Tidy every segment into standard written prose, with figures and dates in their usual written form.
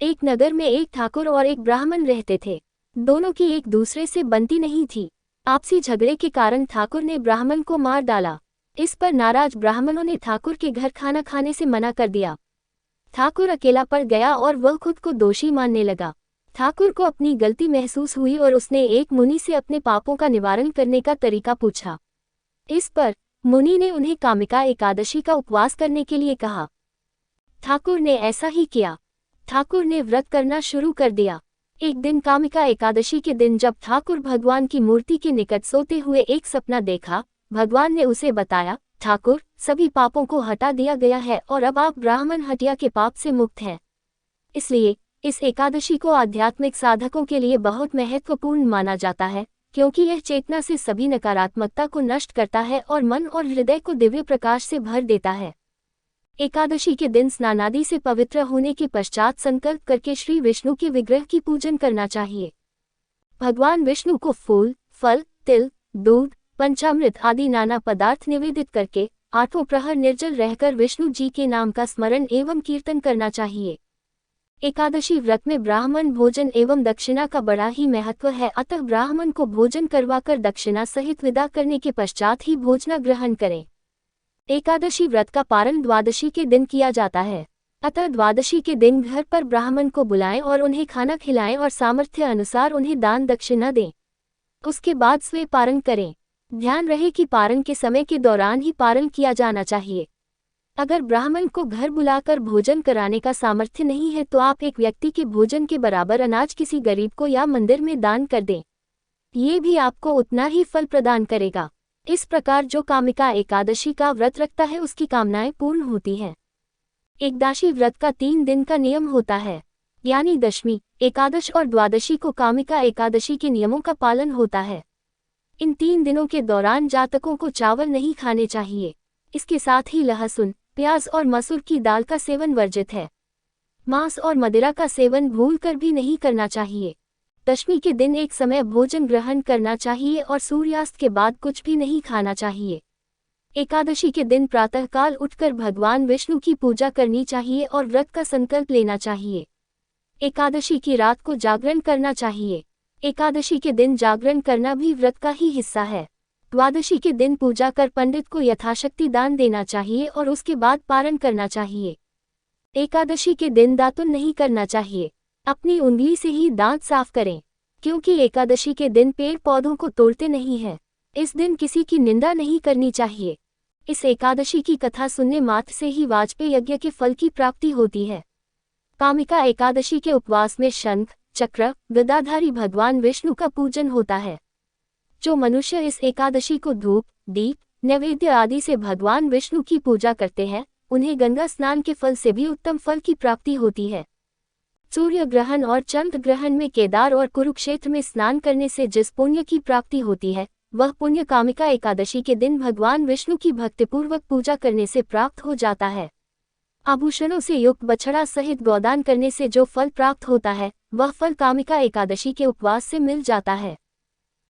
एक नगर में एक ठाकुर और एक ब्राह्मण रहते थे। दोनों की एक दूसरे से बनती नहीं थी। आपसी झगड़े के कारण ठाकुर ने ब्राह्मण को मार डाला। इस पर नाराज ब्राह्मणों ने ठाकुर के घर खाना खाने से मना कर दिया। ठाकुर अकेला पड़ गया और वह खुद को दोषी मानने लगा। ठाकुर को अपनी गलती महसूस हुई और उसने एक मुनि से अपने पापों का निवारण करने का तरीका पूछा। इस पर मुनि ने उन्हें कामिका एकादशी का उपवास करने के लिए कहा। ठाकुर ने ऐसा ही किया। ठाकुर ने व्रत करना शुरू कर दिया। एक दिन कामिका एकादशी के दिन जब ठाकुर भगवान की मूर्ति के निकट सोते हुए एक सपना देखा, भगवान ने उसे बताया, ठाकुर, सभी पापों को हटा दिया गया है और अब आप ब्राह्मण हत्या के पाप से मुक्त हैं। इसलिए इस एकादशी को आध्यात्मिक साधकों के लिए बहुत महत्वपूर्ण माना जाता है, क्योंकि यह चेतना से सभी नकारात्मकता को नष्ट करता है और मन और हृदय को दिव्य प्रकाश से भर देता है। एकादशी के दिन स्नानादि से पवित्र होने के पश्चात संकल्प करके श्री विष्णु के विग्रह की पूजन करना चाहिए। भगवान विष्णु को फूल, फल, तिल, दूध, पंचामृत आदि नाना पदार्थ निवेदित करके आठों प्रहर निर्जल रहकर विष्णु जी के नाम का स्मरण एवं कीर्तन करना चाहिए। एकादशी व्रत में ब्राह्मण भोजन एवं दक्षिणा का बड़ा ही महत्व है, अतः ब्राह्मण को भोजन करवाकर दक्षिणा सहित विदा करने के पश्चात ही भोजना ग्रहण करें। एकादशी व्रत का पारण द्वादशी के दिन किया जाता है, अतः द्वादशी के दिन घर पर ब्राह्मण को बुलाएं और उन्हें खाना खिलाएं और सामर्थ्य अनुसार उन्हें दान दक्षिणा दें। उसके बाद स्वयं पारण करें। ध्यान रहे कि पारण के समय के दौरान ही पारण किया जाना चाहिए। अगर ब्राह्मण को घर बुलाकर भोजन कराने का सामर्थ्य नहीं है तो आप एक व्यक्ति के भोजन के बराबर अनाज किसी गरीब को या मंदिर में दान कर दें। ये भी आपको उतना ही फल प्रदान करेगा। इस प्रकार जो कामिका एकादशी का व्रत रखता है उसकी कामनाएं पूर्ण होती हैं। एकदशी व्रत का 3 दिन का नियम होता है, यानी दशमी, एकादश और द्वादशी को कामिका एकादशी के नियमों का पालन होता है। इन 3 दिनों के दौरान जातकों को चावल नहीं खाने चाहिए। इसके साथ ही लहसुन, प्याज और मसूर की दाल का सेवन वर्जित है। मांस और मदिरा का सेवन भूलकर भी नहीं करना चाहिए। दशमी के दिन एक समय भोजन ग्रहण करना चाहिए और सूर्यास्त के बाद कुछ भी नहीं खाना चाहिए। एकादशी के दिन प्रातःकाल उठकर भगवान विष्णु की पूजा करनी चाहिए और व्रत का संकल्प लेना चाहिए। एकादशी की रात को जागरण करना चाहिए। एकादशी के दिन जागरण करना भी व्रत का ही हिस्सा है। द्वादशी के दिन पूजा कर पंडित को यथाशक्ति दान देना चाहिए और उसके बाद पारण करना चाहिए। एकादशी के दिन दातुन नहीं करना चाहिए। अपनी उंगली से ही दांत साफ करें, क्योंकि एकादशी के दिन पेड़ पौधों को तोड़ते नहीं हैं। इस दिन किसी की निंदा नहीं करनी चाहिए। इस एकादशी की कथा सुनने मात्र से ही वाजपेय यज्ञ के फल की प्राप्ति होती है। कामिका एकादशी के उपवास में शंख, चक्र, गदाधारी भगवान विष्णु का पूजन होता है। जो मनुष्य इस एकादशी को धूप, दीप, नैवेद्य आदि से भगवान विष्णु की पूजा करते हैं, उन्हें गंगा स्नान के फल से भी उत्तम फल की प्राप्ति होती है। सूर्य ग्रहण और चंद्र ग्रहण में केदार और कुरुक्षेत्र में स्नान करने से जिस पुण्य की प्राप्ति होती है, वह पुण्य कामिका एकादशी के दिन भगवान विष्णु की भक्तिपूर्वक पूजा करने से प्राप्त हो जाता है। आभूषणों से युक्त बछड़ा सहित गोदान करने से जो फल प्राप्त होता है, वह फल कामिका एकादशी के उपवास से मिल जाता है।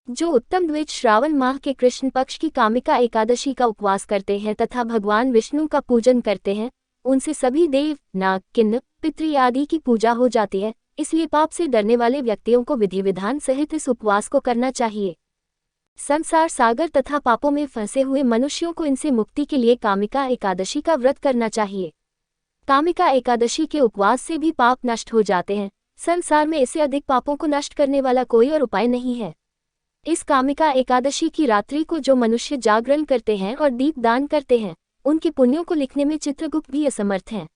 जो उत्तम द्विज श्रावण माह के कृष्ण पक्ष की कामिका एकादशी का उपवास करते हैं तथा भगवान विष्णु का पूजन करते हैं, उनसे सभी देव, नाग, किन्नर, पितृ आदि की पूजा हो जाती है। इसलिए पाप से डरने वाले व्यक्तियों को विधि विधान सहित इस उपवास को करना चाहिए। संसार सागर तथा पापों में फंसे हुए मनुष्यों को इनसे मुक्ति के लिए कामिका एकादशी का व्रत करना चाहिए। कामिका एकादशी के उपवास से भी पाप नष्ट हो जाते हैं। संसार में इससे अधिक पापों को नष्ट करने वाला कोई और उपाय नहीं है। इस कामिका एकादशी की रात्रि को जो मनुष्य जागरण करते हैं और दीप दान करते हैं, उनके पुण्यों को लिखने में चित्रगुप्त भी असमर्थ हैं।